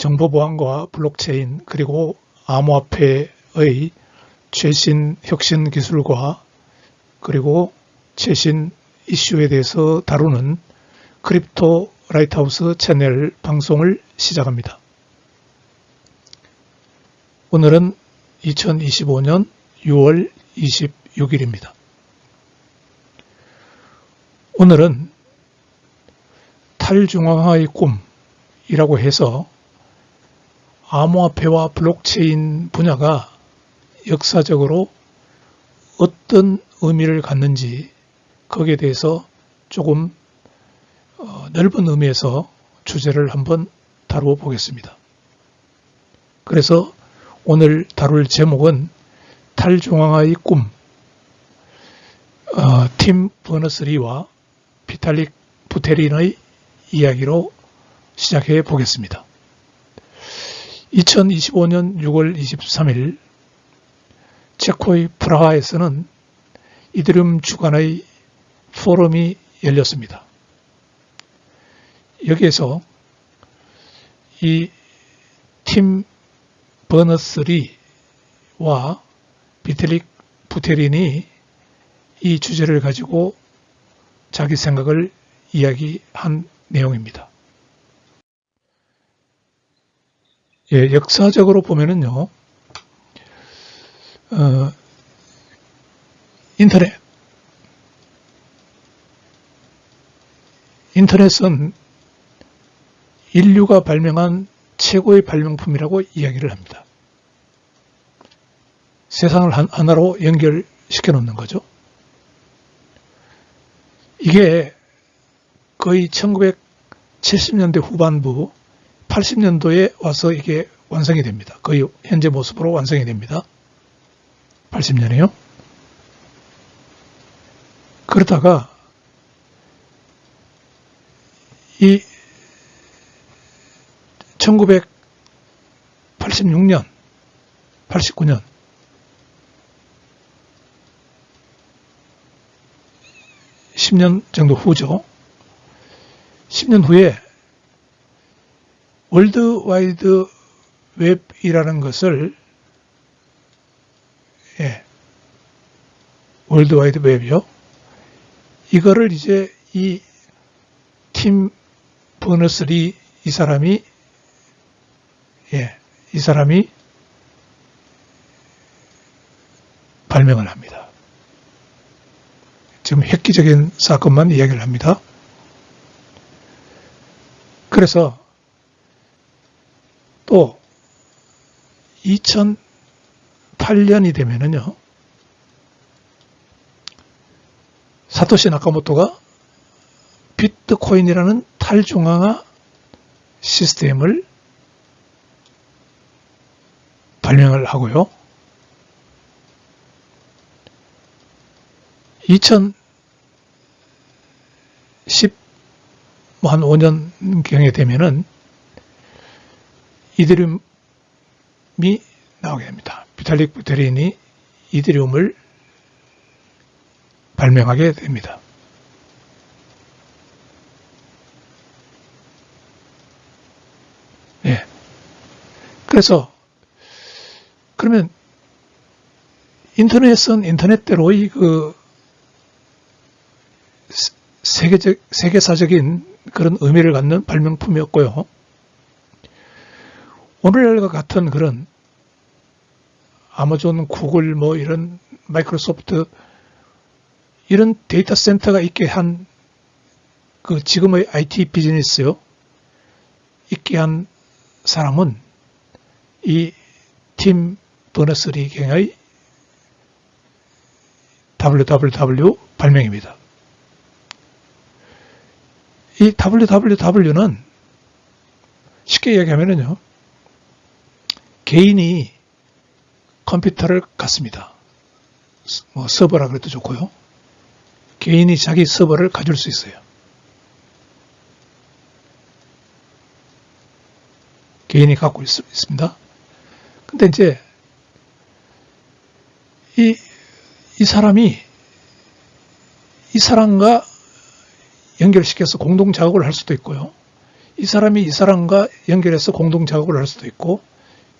정보보안과 블록체인 그리고 암호화폐의 최신 혁신 기술과 그리고 최신 이슈에 대해서 다루는 크립토 라이트하우스 채널 방송을 시작합니다. 오늘은 2025년 6월 26일입니다. 오늘은 탈중앙화의 꿈이라고 해서 암호화폐와 블록체인 분야가 역사적으로 어떤 의미를 갖는지 거기에 대해서 조금 넓은 의미에서 주제를 한번 다루어 보겠습니다. 그래서 오늘 다룰 제목은 탈중앙화의 꿈, 팀 버너스리와 비탈릭 부테린의 이야기로 시작해 보겠습니다. 2025년 6월 23일 체코의 프라하에서는 이더리움 주간의 포럼이 열렸습니다. 여기에서 이 팀 버너스리와 비탈릭 부테린이 이 주제를 가지고 자기 생각을 이야기한 내용입니다. 역사적으로 보면은요, 인터넷은 인류가 발명한 최고의 발명품이라고 이야기를 합니다. 세상을 하나로 연결시켜 놓는 거죠. 이게 거의 1970년대 후반부 80년도에 와서 이게 완성이 됩니다. 거의 현재 모습으로 완성이 됩니다. 80년에요. 그러다가 이 1986년, 89년 10년 정도 후죠. 10년 후에 월드와이드 웹이라는 것을 월드와이드 웹이요. 이거를 이제 이 팀 버너스리 이 사람이 발명을 합니다. 지금 획기적인 사건만 이야기를 합니다. 그래서 또 2008년이 되면은요, 사토시 나카모토가 비트코인이라는 탈중앙화 시스템을 발명을 하고요. 2010 한 5년경에 되면은 이더리움이 나오게 됩니다. 비탈릭 부테린이 이더리움을 발명하게 됩니다. 그래서 그러면 인터넷은 인터넷대로의 그 세계사적인 그런 의미를 갖는 발명품이었고요. 오늘날과 같은 그런 아마존, 구글, 이런 마이크로소프트 이런 데이터 센터가 있게 한 그 지금의 IT 비즈니스요. 있게 한 사람은 이 팀 버너스리 경의 www 발명입니다. 이 www는 쉽게 이야기하면요, 개인이 컴퓨터를 갖습니다. 서버라 그래도 좋고요. 개인이 자기 서버를 가질 수 있어요. 개인이 갖고 있습니다. 근데 이제 이 사람이 이 사람과 연결시켜서 공동 작업을 할 수도 있고요. 이 사람이 이 사람과 연결해서 공동 작업을 할 수도 있고,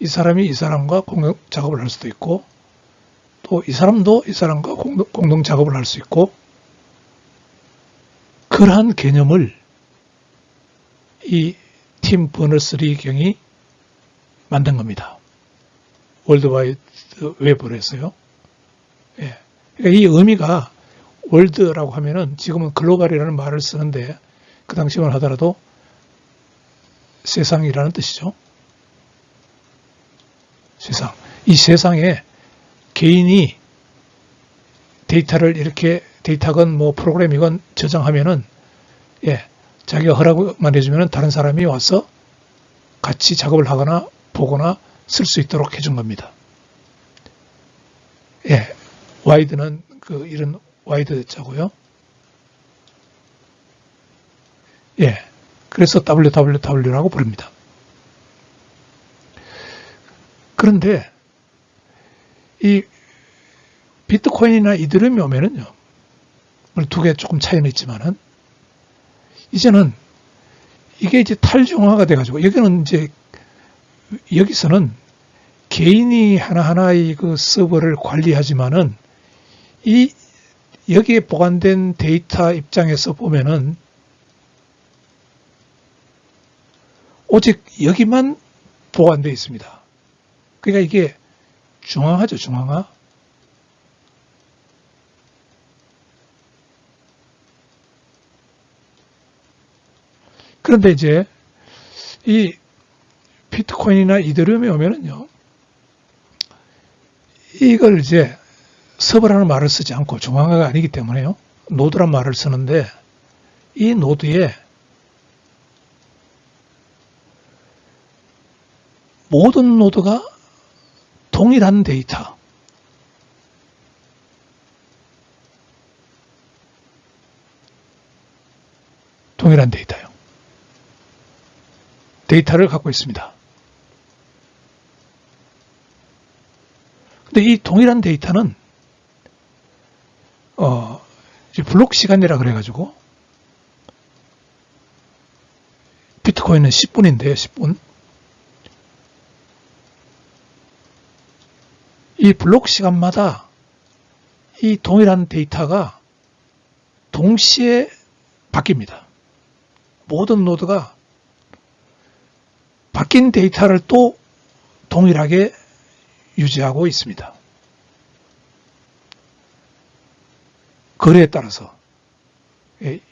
이 사람이 이 사람과 공동 작업을 할 수도 있고, 또 이 사람도 이 사람과 공동 작업을 할 수 있고, 그러한 개념을 이 팀 버너스-리 경이 만든 겁니다. 월드와이드 웹을 해서요. 예. 그러니까 이 의미가 월드라고 하면은 지금은 글로벌이라는 말을 쓰는데 그 당시만 하더라도 세상이라는 뜻이죠. 세상. 이 세상에 개인이 데이터를 이렇게 데이터건 뭐 프로그램이건 저장하면은 예, 자기가 허락만 해주면은 다른 사람이 와서 같이 작업을 하거나 보거나 쓸 수 있도록 해준 겁니다. 예, 와이드는 그 이런 와이드 자고요. 예, 그래서 WWW라고 부릅니다. 그런데 이 비트코인이나 이더리움이 오면은요, 물론 두 개 조금 차이는 있지만은 이제는 이게 이제 탈중화가 돼가지고 여기서는 개인이 하나하나의 그 서버를 관리하지만은 여기에 보관된 데이터 입장에서 보면은 오직 여기만 보관되어 있습니다. 그러니까 이게 중앙화죠, 중앙화. 그런데 이제 이 비트코인이나 이더리움이 오면은요, 이걸 이제 서버라는 말을 쓰지 않고 중앙화가 아니기 때문에요, 노드란 말을 쓰는데 이 노드에 모든 노드가 동일한 데이터, 동일한 데이터요. 데이터를 갖고 있습니다. 근데 이 동일한 데이터는 블록 시간이라 그래가지고 비트코인은 10분인데요, 10분. 이 블록 시간마다 이 동일한 데이터가 동시에 바뀝니다. 모든 노드가 바뀐 데이터를 또 동일하게 유지하고 있습니다. 거래에 따라서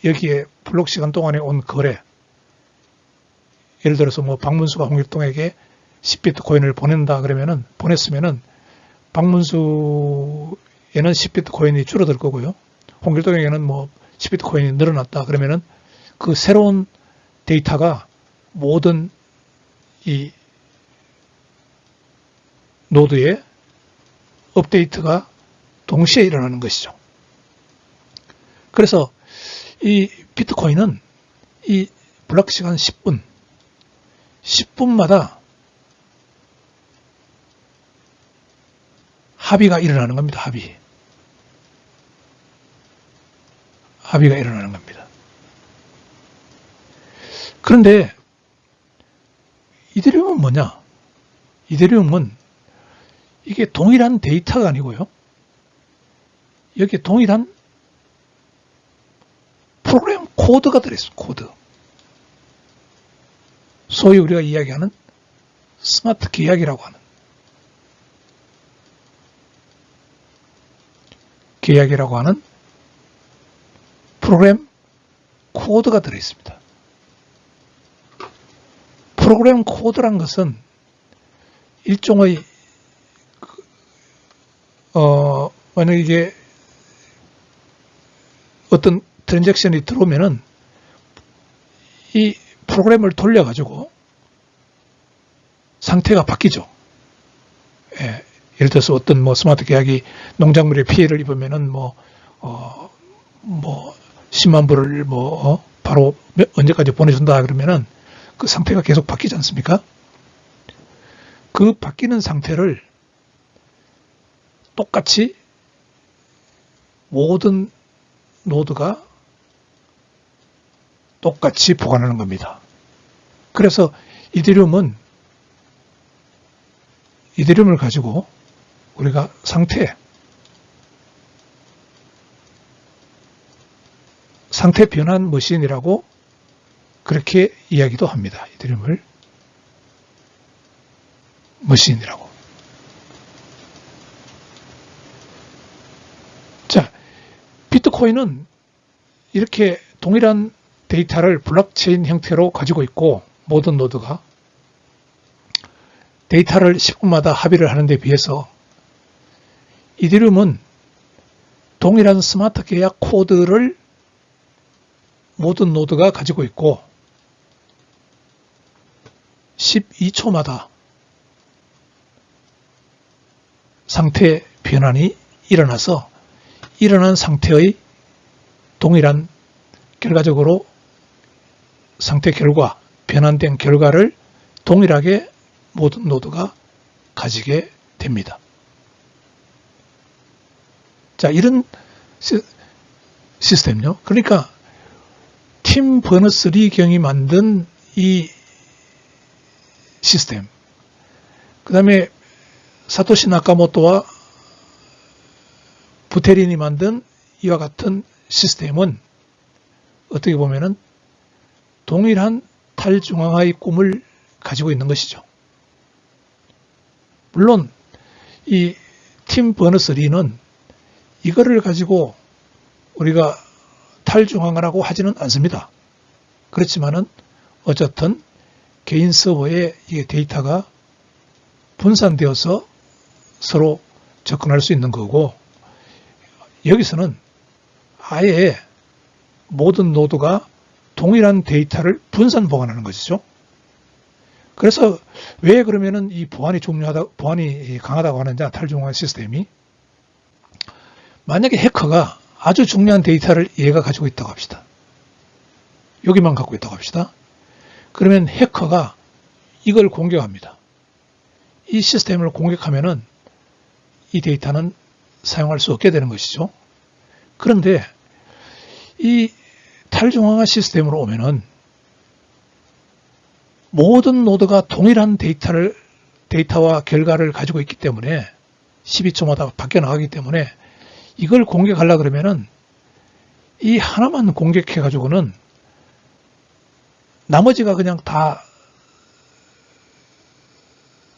여기에 블록 시간 동안에 온 거래, 예를 들어서 뭐 박문수가 홍길동에게 10비트코인을 보낸다 그러면은, 보냈으면은 박문수에는 10비트코인이 줄어들 거고요, 홍길동에게는 뭐 10비트코인이 늘어났다 그러면은 그 새로운 데이터가 모든 이 노드에 업데이트가 동시에 일어나는 것이죠. 그래서 이 비트코인은 이 블록 시간 10분마다 합의가 일어나는 겁니다. 합의가 일어나는 겁니다. 그런데 이더리움은 뭐냐? 이더리움은 이게 동일한 데이터가 아니고요, 여기에 동일한 프로그램 코드가 들어있습니다. 코드. 소위 우리가 이야기하는 스마트 계약이라고 하는, 프로그램 코드가 들어있습니다. 프로그램 코드란 것은 일종의 만약 이게 어떤 트랜잭션이 들어오면은 이 프로그램을 돌려가지고 상태가 바뀌죠. 예, 예를 들어서 어떤 뭐 스마트 계약이 농작물에 피해를 입으면은 뭐 10만 불을 바로 언제까지 보내준다 그러면은 그 상태가 계속 바뀌지 않습니까? 그 바뀌는 상태를 똑같이 모든 노드가 똑같이 보관하는 겁니다. 그래서 이더리움을 가지고 우리가 상태 변환 머신이라고 그렇게 이야기도 합니다. 이더리움을 머신이라고. 자, 비트코인은 이렇게 동일한 데이터를 블록체인 형태로 가지고 있고, 모든 노드가 데이터를 10분마다 합의를 하는 데 비해서 이더리움은 동일한 스마트 계약 코드를 모든 노드가 가지고 있고 12초마다 상태 변환이 일어나서 일어난 상태의 동일한 결과적으로 상태 결과, 변환된 결과를 동일하게 모든 노드가 가지게 됩니다. 자, 이런 시스템요. 그러니까 팀 버너스-리 경이 만든 이 시스템, 그 다음에 사토시 나카모토와 부테린이 만든 이와 같은 시스템은 어떻게 보면은 동일한 탈중앙화의 꿈을 가지고 있는 것이죠. 물론 이 팀 버너스-리는 이거를 가지고 우리가 탈중앙화라고 하지는 않습니다. 그렇지만은 어쨌든 개인 서버에 이 데이터가 분산되어서 서로 접근할 수 있는 거고, 여기서는 아예 모든 노드가 동일한 데이터를 분산 보관하는 것이죠. 그래서 왜 그러면은 이 보안이 강하다고 하느냐, 탈중앙화 시스템이. 만약에 해커가 아주 중요한 데이터를 얘가 가지고 있다고 합시다. 여기만 갖고 있다고 합시다. 그러면 해커가 이걸 공격합니다. 이 시스템을 공격하면은 이 데이터는 사용할 수 없게 되는 것이죠. 그런데 이 탈중앙화 시스템으로 오면은 모든 노드가 동일한 데이터와 결과를 가지고 있기 때문에 12초마다 바뀌어 나가기 때문에 이걸 공격하려고 그러면은 이 하나만 공격해 가지고는 나머지가 그냥 다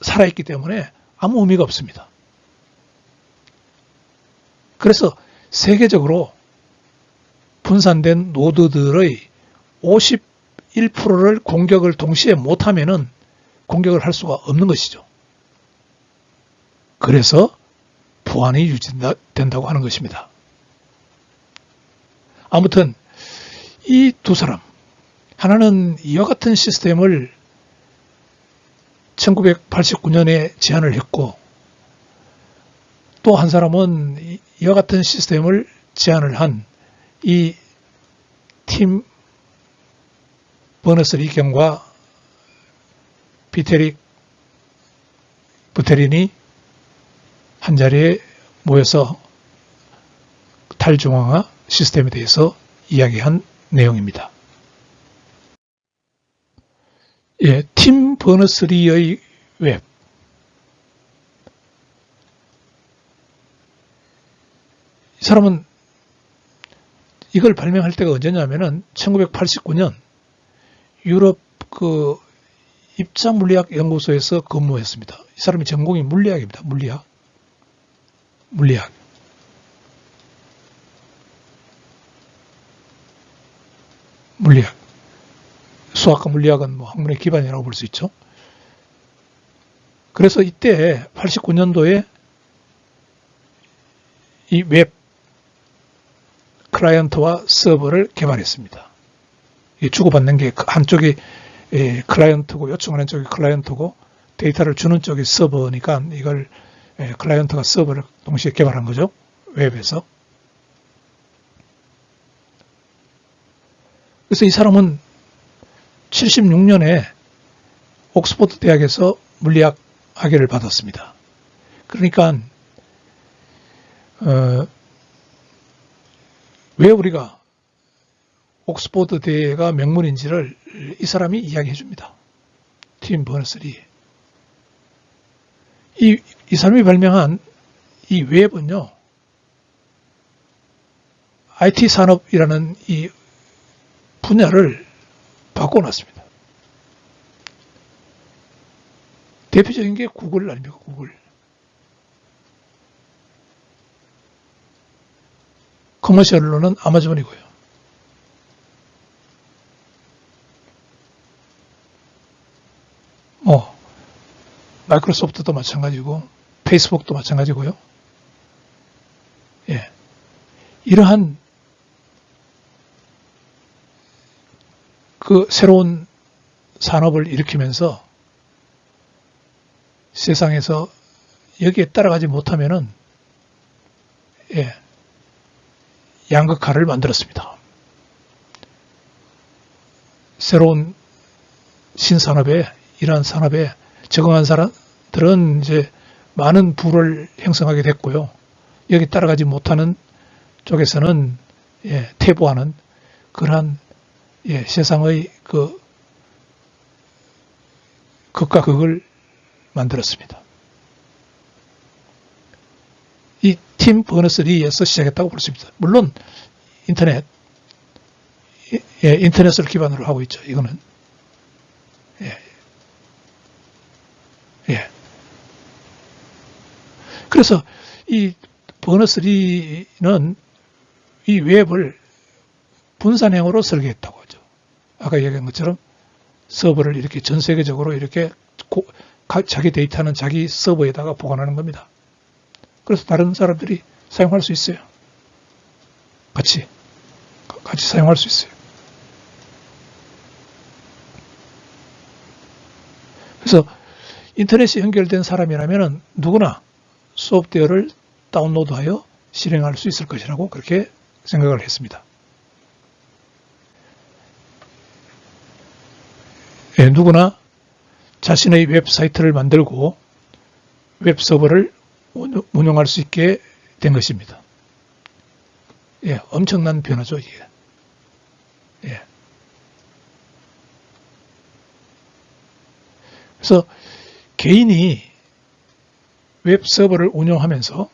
살아있기 때문에 아무 의미가 없습니다. 그래서 세계적으로 분산된 노드들의 51%를 공격을 동시에 못하면은 공격을 할 수가 없는 것이죠. 그래서 보안이 유지된다고 하는 것입니다. 아무튼 이 두 사람, 하나는 이와 같은 시스템을 1989년에 제안을 했고, 또 한 사람은 이와 같은 시스템을 제안을 한 이 팀 버너스-리 경과 부테린이 한자리에 모여서 탈중앙화 시스템에 대해서 이야기한 내용입니다. 예, 팀 버너스-리의 웹. 이 사람은 이걸 발명할 때가 언제냐면은 1989년 유럽 입자물리학 연구소에서 근무했습니다. 이 사람이 전공이 물리학입니다. 물리학. 수학과 물리학은 뭐 학문의 기반이라고 볼 수 있죠. 그래서 이때 89년도에 이 웹 클라이언트와 서버를 개발했습니다. 주고받는 게 한쪽이 클라이언트고 요청하는 쪽이 클라이언트고 데이터를 주는 쪽이 서버니까 이걸 클라이언트가 서버를 동시에 개발한 거죠. 웹에서. 그래서 이 사람은 76년에 옥스퍼드 대학에서 물리학 학위를 받았습니다. 그러니까 왜 우리가 옥스퍼드 대가 명문인지를 이 사람이 이야기해 줍니다. 팀 버너스-리. 이 사람이 발명한 이 웹은요, IT 산업이라는 이 분야를 바꿔놨습니다. 대표적인 게 구글 아닙니까? 구글. 커머셜로는 아마존이고요. 마이크로소프트도 마찬가지고 페이스북도 마찬가지고요. 예. 이러한 그 새로운 산업을 일으키면서 세상에서 여기에 따라가지 못하면은 양극화를 만들었습니다. 새로운 신산업에, 이러한 산업에 적응한 사람들은 이제 많은 부를 형성하게 됐고요. 여기 따라가지 못하는 쪽에서는 퇴보하는 그러한 세상의 그 극과 극을 만들었습니다. 이 팀 버너스-리에서 시작했다고 볼 수 있습니다. 물론 인터넷을 기반으로 하고 있죠. 이거는 그래서 이 버너스-리는 이 웹을 분산형으로 설계했다고 하죠. 아까 얘기한 것처럼 서버를 이렇게 전 세계적으로 이렇게 자기 데이터는 자기 서버에다가 보관하는 겁니다. 그래서 다른 사람들이 사용할 수 있어요. 같이 사용할 수 있어요. 그래서 인터넷에 연결된 사람이라면 누구나 소프트웨어를 다운로드하여 실행할 수 있을 것이라고 그렇게 생각을 했습니다. 누구나 자신의 웹사이트를 만들고 웹서버를 운영할 수 있게 된 것입니다. 엄청난 변화죠, 이게. 그래서 개인이 웹서버를 운영하면서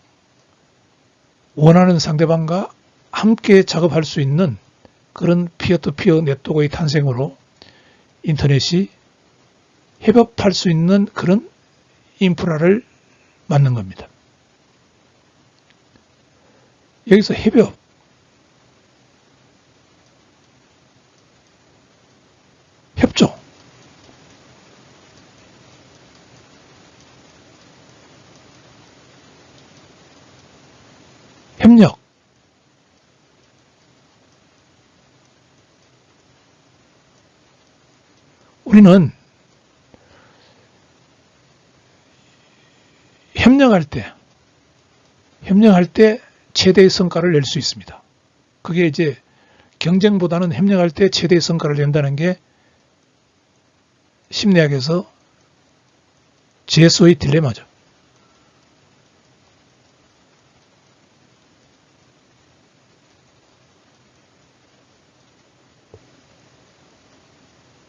원하는 상대방과 함께 작업할 수 있는 그런 피어투피어 네트워크의 탄생으로 인터넷이 협업할 수 있는 그런 인프라를 만든 겁니다. 여기서 협업, 협조, 협력, 우리는 협력할 때 최대의 성과를 낼 수 있습니다. 그게 이제 경쟁보다는 협력할 때 최대의 성과를 낸다는 게 심리학에서 제소의 딜레마죠.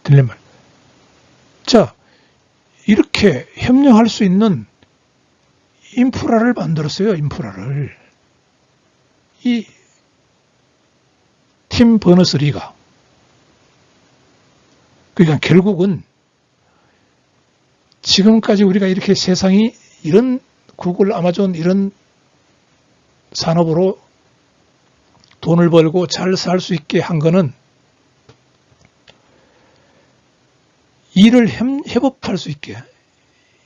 딜레마. 자, 이렇게 협력할 수 있는 인프라를 만들었어요. 인프라를. 이 팀 버너스-리가. 그러니까 결국은 지금까지 우리가 이렇게 세상이 이런 구글, 아마존 이런 산업으로 돈을 벌고 잘 살 수 있게 한 거는 일을 협업할 수 있게,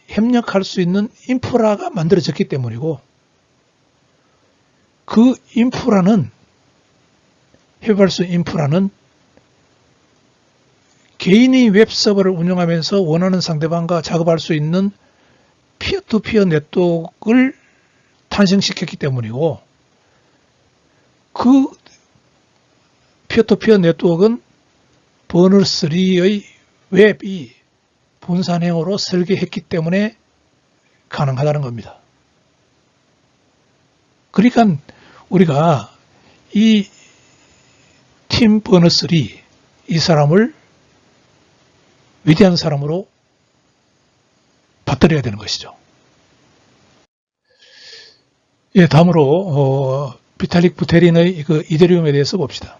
협력할 수 있는 인프라가 만들어졌기 때문이고, 그 인프라는, 협업할 수 있는 인프라는 개인이 웹서버를 운영하면서 원하는 상대방과 작업할 수 있는 피어투피어 네트워크를 탄생시켰기 때문이고, 그 피어투피어 네트워크는 버너스-리의 웹이 분산형으로 설계했기 때문에 가능하다는 겁니다. 그러니까 우리가 이 팀 버너스-리, 이 사람을 위대한 사람으로 빠뜨려야 되는 것이죠. 예, 다음으로 비탈릭 부테린의 그 이더리움에 대해서 봅시다.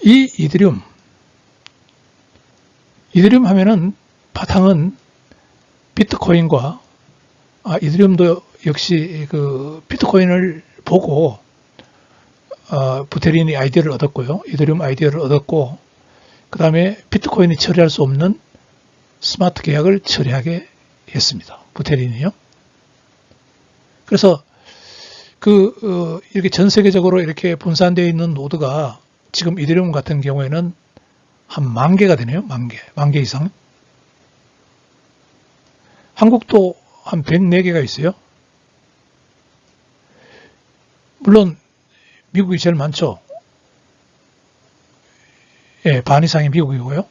이 이더리움 하면은 바탕은 비트코인과 이더리움도 역시 그 비트코인을 보고 부테린이 아이디어를 얻었고요. 이더리움 아이디어를 얻었고 그 다음에 비트코인이 처리할 수 없는 스마트 계약을 처리하게 했습니다. 부테린이요. 그래서 이렇게 전 세계적으로 이렇게 분산되어 있는 노드가 지금 이더리움 같은 경우에는 한 10,000개가 되네요. 10,000개 이상. 한국도 한 104개가 있어요. 물론 미국이 제일 많죠. 예, 반 이상이 미국이고요.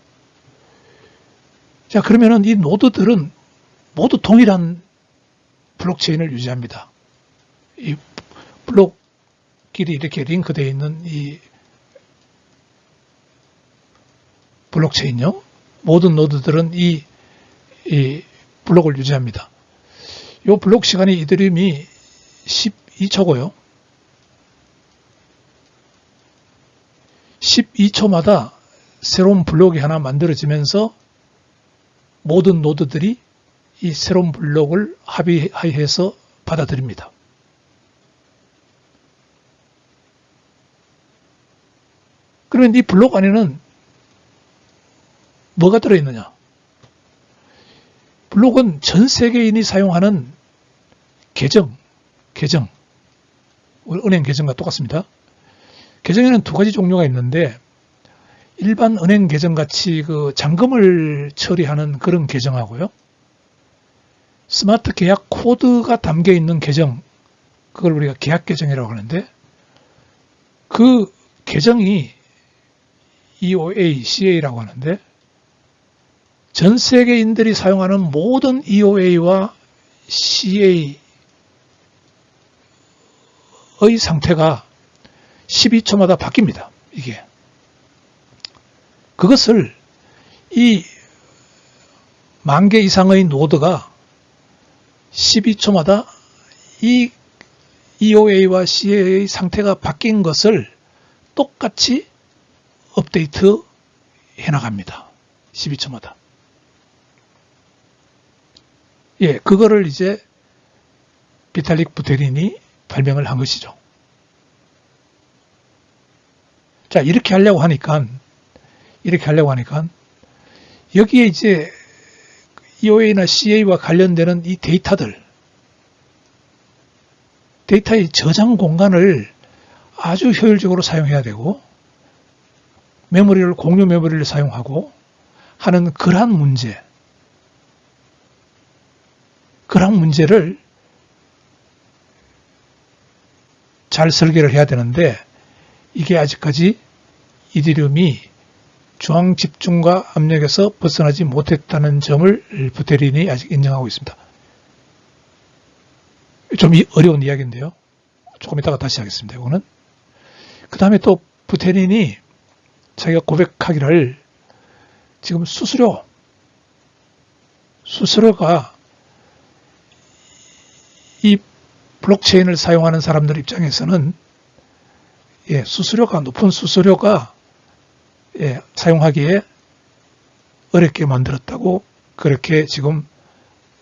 자, 그러면은 이 노드들은 모두 동일한 블록체인을 유지합니다. 이 블록끼리 이렇게 링크되어 있는 이 블록체인요. 모든 노드들은 이 블록을 유지합니다. 이 블록 시간이 이더리움이 12초고요. 12초마다 새로운 블록이 하나 만들어지면서 모든 노드들이 이 새로운 블록을 합의해서 받아들입니다. 그러면 이 블록 안에는 뭐가 들어있느냐? 블록은 전 세계인이 사용하는 계정, 은행 계정과 똑같습니다. 계정에는 두 가지 종류가 있는데 일반 은행 계정 같이 그 잔금을 처리하는 그런 계정하고요. 스마트 계약 코드가 담겨 있는 계정, 그걸 우리가 계약 계정이라고 하는데 그 계정이 EOA, CA라고 하는데 전 세계인들이 사용하는 모든 EOA와 CA의 상태가 12초마다 바뀝니다. 이게. 그것을 이 10,000개 이상의 노드가 12초마다 이 EOA와 CA의 상태가 바뀐 것을 똑같이 업데이트 해나갑니다. 12초마다. 예, 그거를 이제 비탈릭 부테린이 발명을 한 것이죠. 자, 이렇게 하려고 하니까 여기에 이제 EOA나 CA와 관련되는 이 데이터의 저장 공간을 아주 효율적으로 사용해야 되고 공유 메모리를 사용하고 하는 그러한 문제를 잘 설계를 해야 되는데 이게 아직까지 이더리움이 중앙 집중과 압력에서 벗어나지 못했다는 점을 부테린이 아직 인정하고 있습니다. 좀 어려운 이야기인데요. 조금 이따가 다시 하겠습니다. 이거는. 그 다음에 또 부테린이 자기가 고백하기를 지금 수수료가 이 블록체인을 사용하는 사람들 입장에서는 높은 수수료가 사용하기에 어렵게 만들었다고 그렇게 지금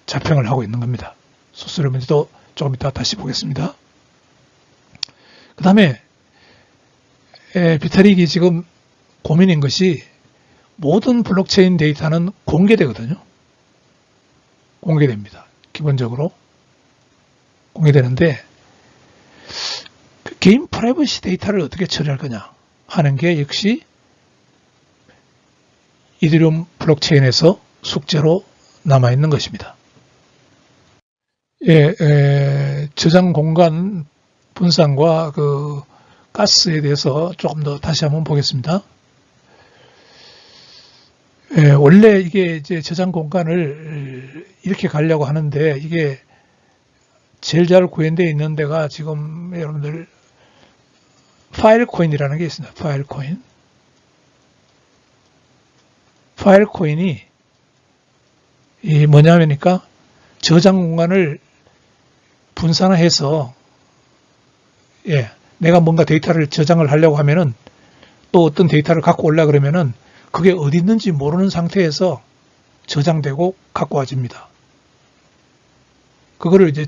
자평을 하고 있는 겁니다. 수수료 문제도 조금 이따 다시 보겠습니다. 그 다음에 비탈릭이 지금 고민인 것이 모든 블록체인 데이터는 공개되거든요. 공개됩니다. 기본적으로 공개되는데 그 개인 프라이버시 데이터를 어떻게 처리할 거냐 하는 게 역시 이더리움 블록체인에서 숙제로 남아있는 것입니다. 저장 공간 분산과 그 가스에 대해서 조금 더 다시 한번 보겠습니다. 원래 이게 이제 저장 공간을 이렇게 가려고 하는데 이게 제일 잘 구현되어 있는 데가 지금 여러분들 파일코인이라는 게 있습니다. 파일코인이 이 뭐냐면니까 저장 공간을 분산화해서 내가 뭔가 데이터를 저장을 하려고 하면은 또 어떤 데이터를 갖고 오려 그러면은 그게 어디 있는지 모르는 상태에서 저장되고 갖고 와집니다. 그거를 이제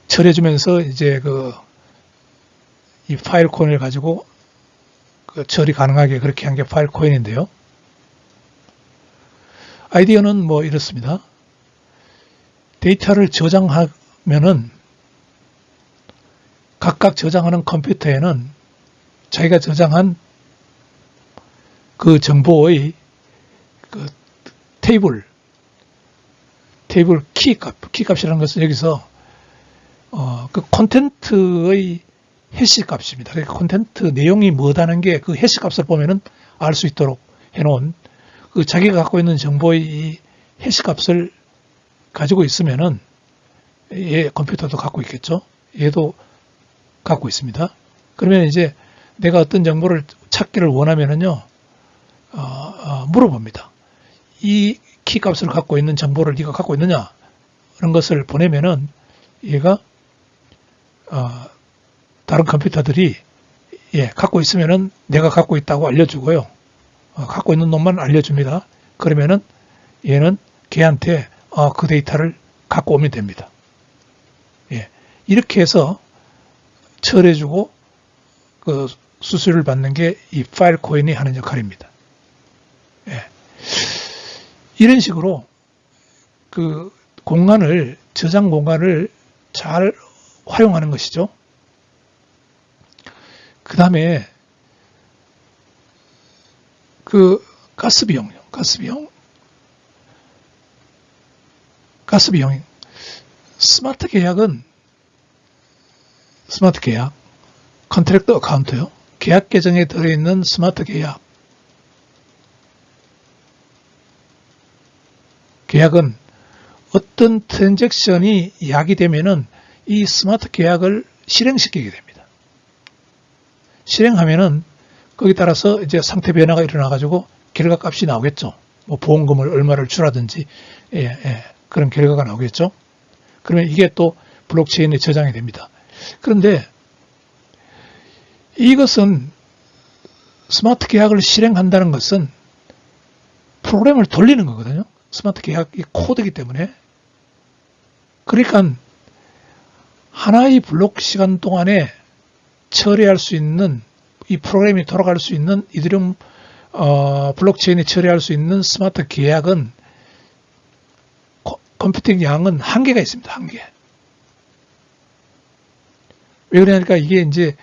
처리해주면서 이제 이 파일 코인을 가지고 처리 가능하게 그렇게 한 게 파일 코인인데요. 아이디어는 뭐 이렇습니다. 데이터를 저장하면은 각각 저장하는 컴퓨터에는 자기가 저장한 그 정보의 테이블 키값이라는 것은 여기서 그 콘텐트의 해시 값입니다. 그러니까 콘텐트 내용이 뭐다는 게 그 해시 값을 보면은 알 수 있도록 해놓은 그 자기가 갖고 있는 정보의 이 해시 값을 가지고 있으면은 얘 컴퓨터도 갖고 있겠죠. 얘도 갖고 있습니다. 그러면 이제 내가 어떤 정보를 찾기를 원하면은요, 물어봅니다. 이 키값을 갖고 있는 정보를 네가 갖고 있느냐? 그런 것을 보내면은 얘가 다른 컴퓨터들이 갖고 있으면은 내가 갖고 있다고 알려주고요. 갖고 있는 놈만 알려줍니다. 그러면은 얘는 걔한테 그 데이터를 갖고 오면 됩니다. 이렇게 해서 처리해주고 그 수수료를 받는 게 이 파일 코인이 하는 역할입니다. 이런 식으로 그 저장 공간을 잘 활용하는 것이죠. 그 다음에 그 가스 비용. 스마트 계약, 컨트랙트 어카운트요. 계약 계정에 들어있는 스마트 계약은 어떤 트랜잭션이 야기되면은 이 스마트 계약을 실행시키게 됩니다. 실행하면은 거기에 따라서 이제 상태 변화가 일어나가지고 결과값이 나오겠죠. 뭐 보험금을 얼마를 주라든지 그런 결과가 나오겠죠. 그러면 이게 또 블록체인에 저장이 됩니다. 그런데 이것은 스마트 계약을 실행한다는 것은 프로그램을 돌리는 거거든요. 스마트 계약이 코드이기 때문에. 그러니까 하나의 블록 시간 동안에 처리할 수 있는 이 프로그램이 돌아갈 수 있는 이더리움 블록체인이 처리할 수 있는 스마트 계약은 컴퓨팅 양은 한계가 있습니다. 한계. 왜 그러냐니까 이게 이제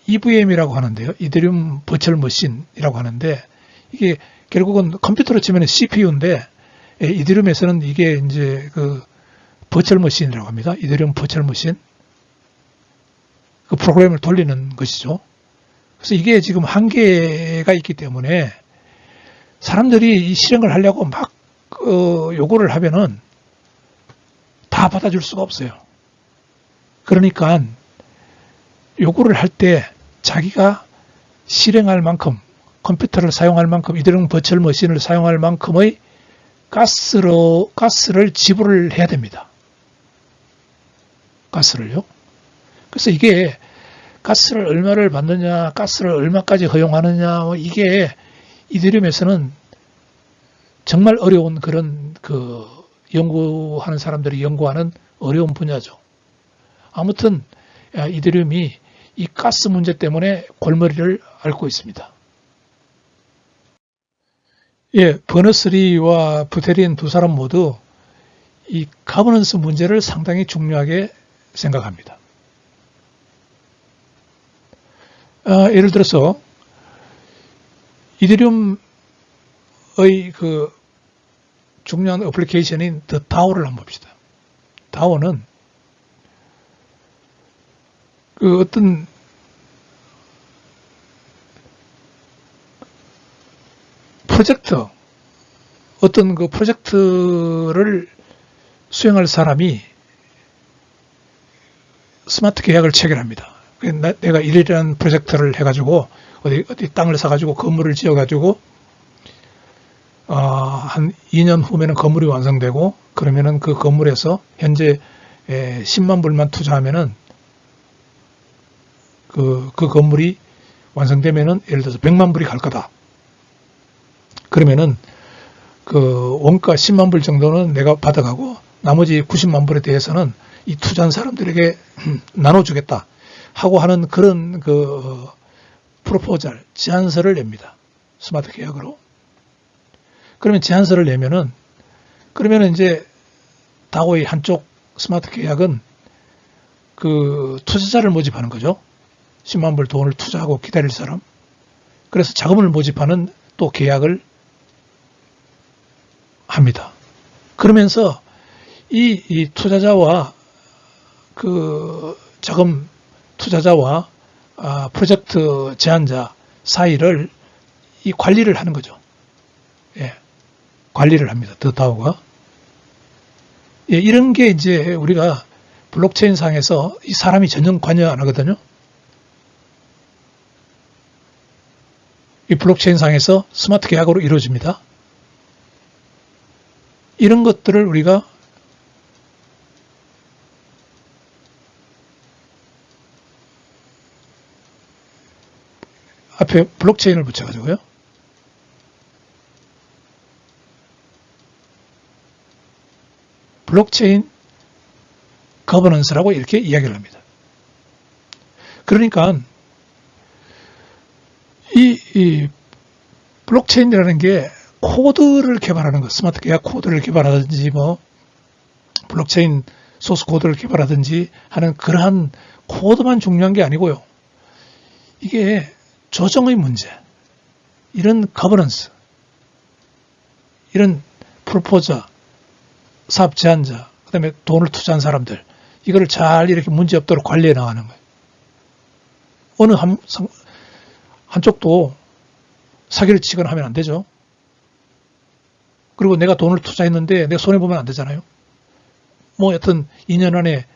EVM이라고 하는데요. 이더리움 버추얼 머신이라고 하는데 이게 결국은 컴퓨터로 치면 CPU인데 이더리움에서는 이게 이제 그 버추얼 머신이라고 합니다. 이더리움 버추얼 머신. 그 프로그램을 돌리는 것이죠. 그래서 이게 지금 한계가 있기 때문에 사람들이 이 실행을 하려고 막 요구를 하면은 다 받아줄 수가 없어요. 그러니까 요구를 할 때 자기가 실행할 만큼 컴퓨터를 사용할 만큼 이더리움 버추얼 머신을 사용할 만큼의 가스를 지불을 해야 됩니다. 가스를요. 그래서 이게 가스를 얼마를 받느냐, 가스를 얼마까지 허용하느냐, 이게 이더리움에서는 정말 어려운 그런 연구하는 사람들이 연구하는 어려운 분야죠. 아무튼 이더리움이 이 가스 문제 때문에 골머리를 앓고 있습니다. 버너스리와 부테린 두 사람 모두 이 가버넌스 문제를 상당히 중요하게 생각합니다. 예를 들어서 이더리움의 그 중요한 어플리케이션인 더 다오를 한번 봅시다. 다오는 그 어떤 어떤 그 프로젝트를 수행할 사람이 스마트 계약을 체결합니다. 내가 이러이러한 프로젝트를 해가지고 어디 땅을 사가지고 건물을 지어가지고 한 2년 후면은 건물이 완성되고 그러면은 그 건물에서 현재 10만 불만 투자하면은 그 건물이 완성되면은 예를 들어서 100만 불이 갈 거다. 그러면은 그 원가 10만 불 정도는 내가 받아가고 나머지 90만 불에 대해서는 이 투자한 사람들에게 나눠주겠다 하고 하는 그런 그 프로포절, 제안서를 냅니다. 스마트 계약으로. 그러면 제안서를 내면은 그러면은 이제 다오의 한쪽 스마트 계약은 그 투자자를 모집하는 거죠. 10만 불 돈을 투자하고 기다릴 사람. 그래서 자금을 모집하는 또 계약을 합니다. 그러면서 이 투자자와 그 자금 투자자와 프로젝트 제안자 사이를 이 관리를 하는 거죠. 예, 관리를 합니다. 더 다오가. 예, 이런 게 이제 우리가 블록체인 상에서 이 사람이 전혀 관여 안 하거든요. 이 블록체인 상에서 스마트 계약으로 이루어집니다. 이런 것들을 우리가 앞에 블록체인을 붙여가지고요. 블록체인 거버넌스라고 이렇게 이야기를 합니다. 그러니까 이 블록체인이라는 게 코드를 개발하는 것, 스마트 계약 코드를 개발하든지 뭐 블록체인 소스 코드를 개발하든지 하는 그러한 코드만 중요한 게 아니고요. 이게 조정의 문제, 이런 거버넌스, 이런 프로포저, 사업 제안자, 그 다음에 돈을 투자한 사람들, 이거를 잘 이렇게 문제 없도록 관리해 나가는 거예요. 어느 한쪽도 사기를 치거나 하면 안 되죠. 그리고 내가 돈을 투자했는데 내가 손해보면 안 되잖아요. 뭐 여튼 2년 안에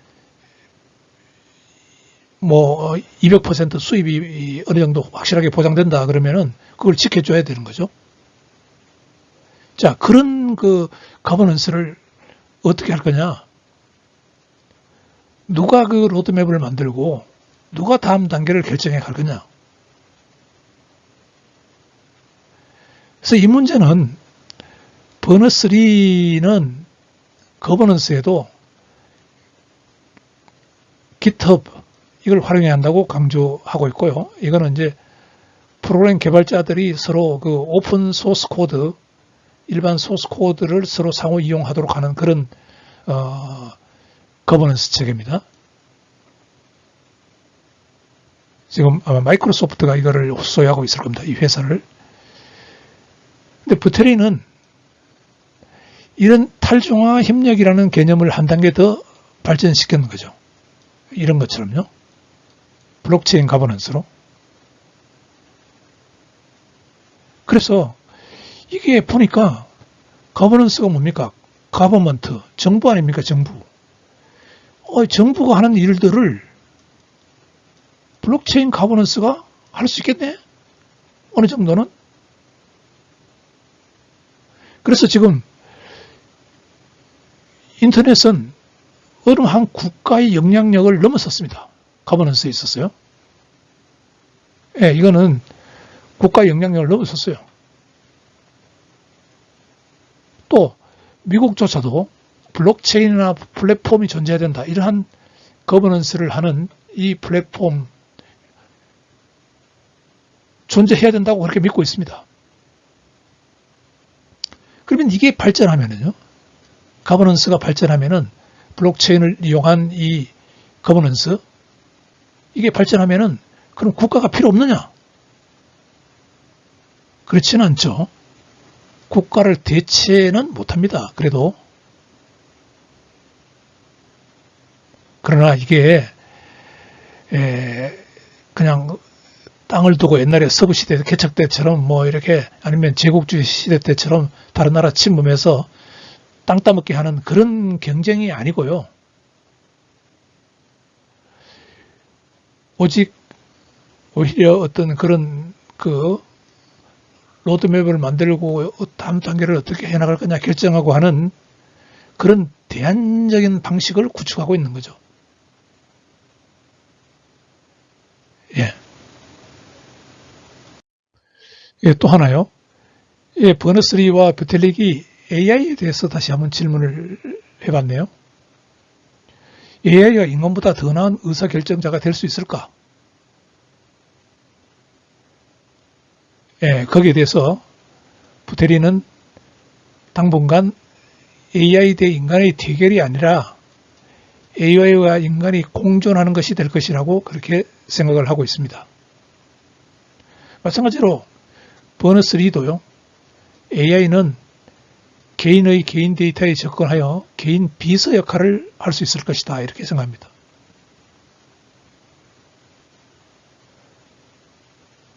뭐 200% 수입이 어느 정도 확실하게 보장된다 그러면은 그걸 지켜줘야 되는 거죠. 자, 그런 그 거버넌스를 어떻게 할 거냐? 누가 그 로드맵을 만들고 누가 다음 단계를 결정해 갈 거냐? 그래서 이 문제는 버너3는 거버넌스에도 GitHub 이걸 활용해야 한다고 강조하고 있고요. 이거는 이제 프로그램 개발자들이 서로 그 오픈 소스 코드, 일반 소스 코드를 서로 상호 이용하도록 하는 그런 거버넌스 체계입니다. 지금 아마 마이크로소프트가 이거를 소유하고 있을 겁니다. 이 회사를. 근데 부테리는 이런 탈중앙 협력이라는 개념을 한 단계 더 발전시키는 거죠. 이런 것처럼요. 블록체인 거버넌스로. 그래서 이게 보니까 거버넌스가 뭡니까? 가버먼트, 정부 아닙니까? 정부. 정부가 하는 일들을 블록체인 거버넌스가 할 수 있겠네? 어느 정도는? 그래서 지금 인터넷은 어느 한 국가의 영향력을 넘어섰습니다. 거버넌스에 있었어요. 예, 이거는 국가의 영향력을 넘어섰어요. 또 미국조차도 블록체인이나 플랫폼이 존재해야 된다. 이러한 거버넌스를 하는 이 플랫폼 존재해야 된다고 그렇게 믿고 있습니다. 그러면 이게 발전하면은요. 거버넌스가 발전하면은 블록체인을 이용한 이 거버넌스 이게 발전하면은 그럼 국가가 필요 없느냐? 그렇지는 않죠. 국가를 대체는 못합니다. 그래도 그러나 이게 그냥 땅을 두고 옛날에 서부 시대 개척 때처럼 뭐 이렇게 아니면 제국주의 시대 때처럼 다른 나라 침범해서 땅 따먹게 하는 그런 경쟁이 아니고요. 오직 오히려 어떤 그런 그 로드맵을 만들고 다음 단계를 어떻게 해나갈 거냐 결정하고 하는 그런 대안적인 방식을 구축하고 있는 거죠. 예. 예, 또 하나요. 예, 버너스리와 뷰텔릭이 AI에 대해서 다시 한번 질문을 해봤네요. AI가 인간보다 더 나은 의사결정자가 될 수 있을까? 예, 거기에 대해서 뷰텔리는 당분간 AI 대 인간의 대결이 아니라 AI와 인간이 공존하는 것이 될 것이라고 그렇게 생각을 하고 있습니다. 마찬가지로 버너스-리도요. AI는 개인의 개인 데이터에 접근하여 개인 비서 역할을 할 수 있을 것이다. 이렇게 생각합니다.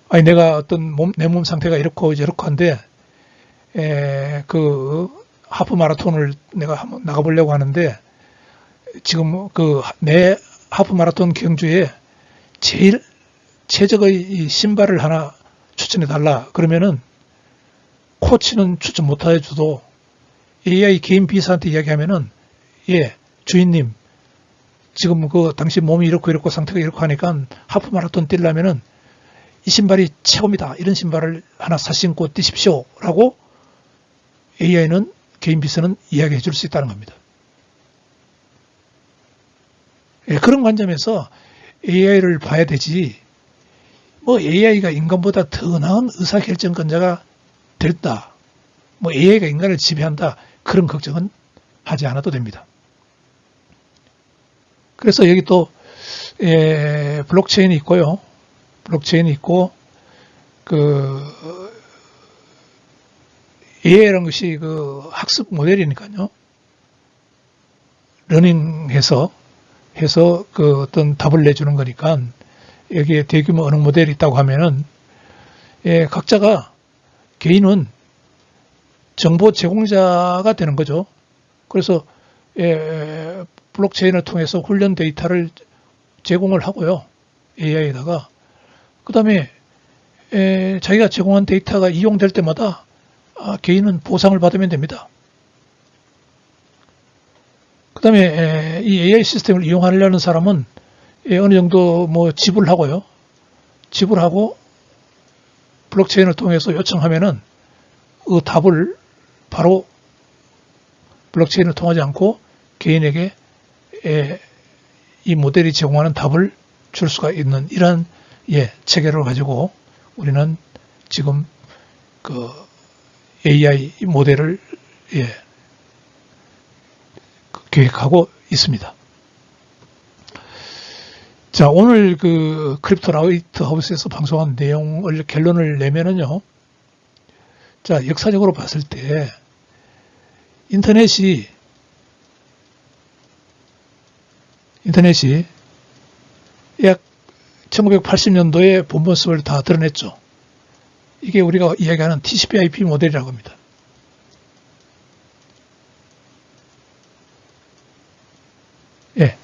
아니 내가 어떤 내 몸 상태가 이렇고 저렇고 한데 그 하프 마라톤을 내가 한번 나가보려고 하는데 지금 그 내 하프 마라톤 경주에 제일 최적의 신발을 하나 추천해 달라. 그러면은 코치는 추천 못 해줘도 AI 개인 비서한테 이야기하면은 예 주인님 지금 그 당신 몸이 이렇고 상태가 이렇고 하니까 하프 마라톤 뛰려면은 이 신발이 최고입니다. 이런 신발을 하나 사 신고 뛰십시오. 라고 AI는 개인 비서는 이야기해 줄 수 있다는 겁니다. 예, 그런 관점에서 AI를 봐야 되지 뭐 AI가 인간보다 더 나은 의사결정권자가 됐다. 뭐 AI가 인간을 지배한다. 그런 걱정은 하지 않아도 됩니다. 그래서 여기 또 블록체인이 있고요. 블록체인이 있고 그 AI라는 것이 그 학습 모델이니까요. 러닝해서 그 어떤 답을 내주는 거니까 여기에 대규모 언어 모델이 있다고 하면은 각자가 개인은 정보 제공자가 되는 거죠. 그래서 블록체인을 통해서 훈련 데이터를 제공을 하고요. AI에다가 그 다음에 자기가 제공한 데이터가 이용될 때마다 개인은 보상을 받으면 됩니다. 그 다음에 이 AI 시스템을 이용하려는 사람은 어느 정도 뭐 지불하고요. 지불하고 블록체인을 통해서 요청하면은 그 답을 바로 블록체인을 통하지 않고 개인에게 이 모델이 제공하는 답을 줄 수가 있는 이런 체계를 가지고 우리는 지금 그 AI 모델을 계획하고 있습니다. 자, 오늘 그 크립토 라이트 하우스에서 방송한 내용을 결론을 내면은요. 자, 역사적으로 봤을 때 인터넷이 약 1980년도에 본 모습을 다 드러냈죠. 이게 우리가 이야기하는 TCP/IP 모델이라고 합니다. 예.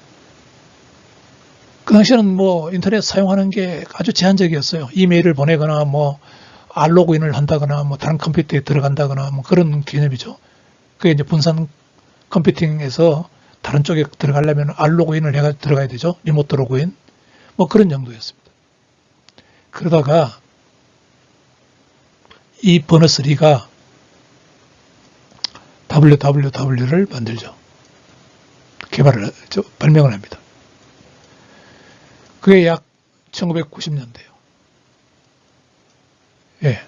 그 당시에는 뭐 인터넷 사용하는 게 아주 제한적이었어요. 이메일을 보내거나 뭐 R로그인을 한다거나 뭐 다른 컴퓨터에 들어간다거나 뭐 그런 개념이죠. 그게 이제 분산 컴퓨팅에서 다른 쪽에 들어가려면 R로그인을 해가 들어가야 되죠. 리모트 로그인. 뭐 그런 정도였습니다. 그러다가 이 버너스-리가 www를 만들죠. 발명을 합니다. 그게 약 1990년대요. 예.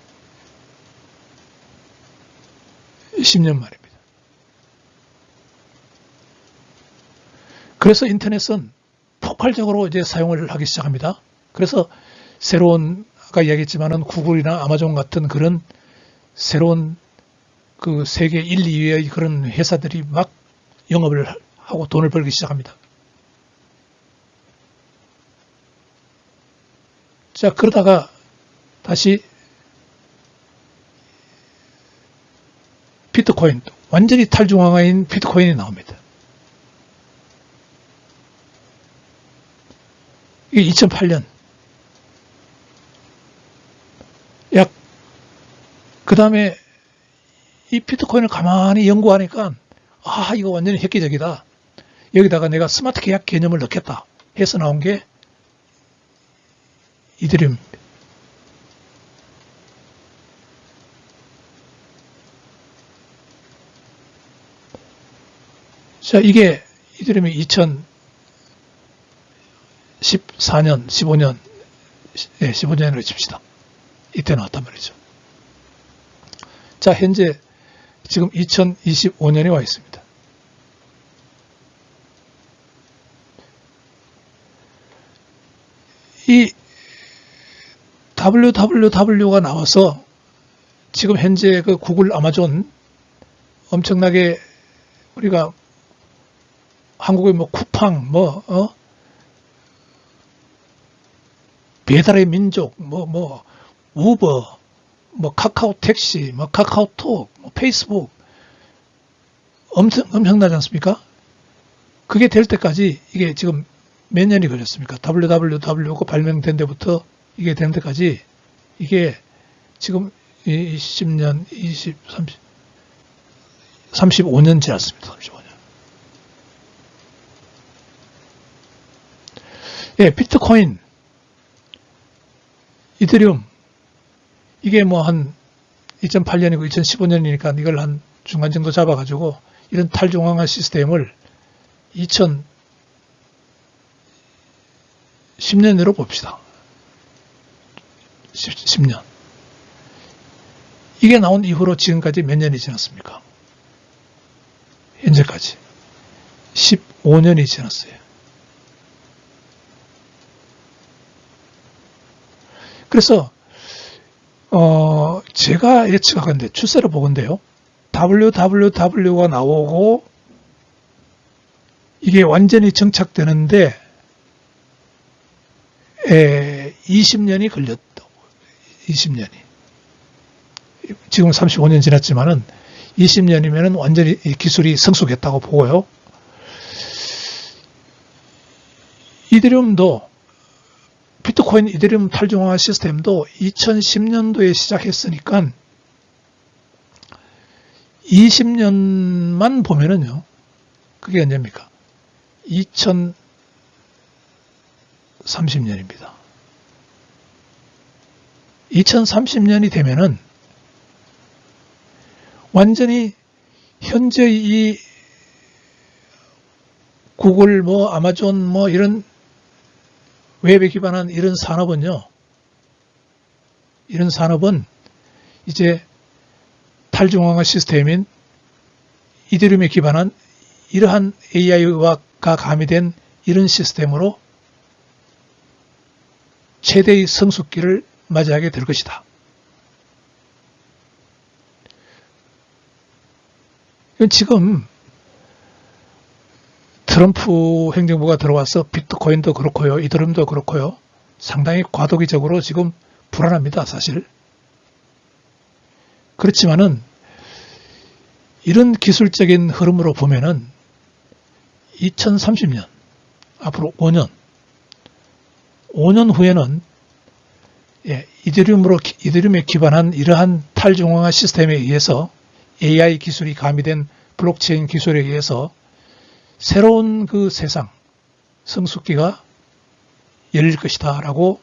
10년 만입니다. 그래서 인터넷은 폭발적으로 이제 사용을 하기 시작합니다. 그래서 새로운 아까 이야기했지만은 구글이나 아마존 같은 그런 새로운 그 세계 1, 2위의 그런 회사들이 막 영업을 하고 돈을 벌기 시작합니다. 자, 그러다가 다시 비트코인, 완전히 탈중앙화인 비트코인이 나옵니다. 이게 2008년 약 그 다음에 이 비트코인을 가만히 연구하니까 이거 완전히 획기적이다. 여기다가 내가 스마트 계약 개념을 넣겠다 해서 나온 게 이더리움. 자, 이게 이더리움이 2014년, 15년, 15년으로 칩시다. 이때 나왔단 말이죠. 자, 현재 지금 2025년에 와 있습니다. 이 www가 나와서 지금 현재 그 구글, 아마존 엄청나게 우리가 한국의 뭐 쿠팡, 배달의 민족, 우버, 카카오 택시, 카카오톡, 페이스북 엄청나지 않습니까? 그게 될 때까지 이게 지금 몇 년이 걸렸습니까? www가 발명된 데부터 이게 되는 데까지 이게 지금 20년, 20, 30, 35년 지났습니다. 35년. 예, 비트코인, 이더리움, 이게 뭐 한 2008년이고 2015년이니까 이걸 한 중간 정도 잡아가지고 이런 탈중앙화 시스템을 2010년으로 봅시다. 10년. 이게 나온 이후로 지금까지 몇 년이 지났습니까? 현재까지 15년이 지났어요. 그래서 제가 예측하건데 추세를 보건데요. www가 나오고 이게 완전히 정착되는데 20년이 걸렸다고. 20년이. 지금 35년 지났지만은 20년이면은 완전히 기술이 성숙했다고 보고요. 이더리움도 비트코인 이더리움 탈중앙화 시스템도 2010년도에 시작했으니까 20년만 보면은요. 그게 언제입니까? 2030년입니다. 2030년이 되면은 완전히 현재 이 구글, 아마존, 이런 웹에 기반한 이런 산업은요, 이런 산업은 이제 탈중앙화 시스템인 이더리움에 기반한 이러한 AI가 가미된 이런 시스템으로 최대의 성숙기를 맞이하게 될 것이다. 지금 트럼프 행정부가 들어와서 비트코인도 그렇고요, 이더리움도 그렇고요, 상당히 과도기적으로 지금 불안합니다, 사실. 그렇지만은 이런 기술적인 흐름으로 보면은 2030년, 앞으로 5년 후에는 이더리움에 기반한 이러한 탈중앙화 시스템에 의해서 AI 기술이 가미된 블록체인 기술에 의해서 새로운 그 세상, 성숙기가 열릴 것이다 라고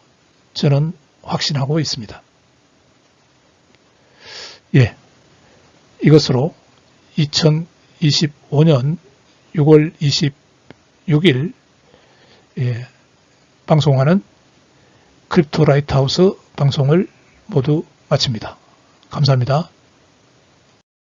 저는 확신하고 있습니다. 예, 이것으로 2025년 6월 26일 방송하는 크립토 라이트하우스 방송을 모두 마칩니다. 감사합니다.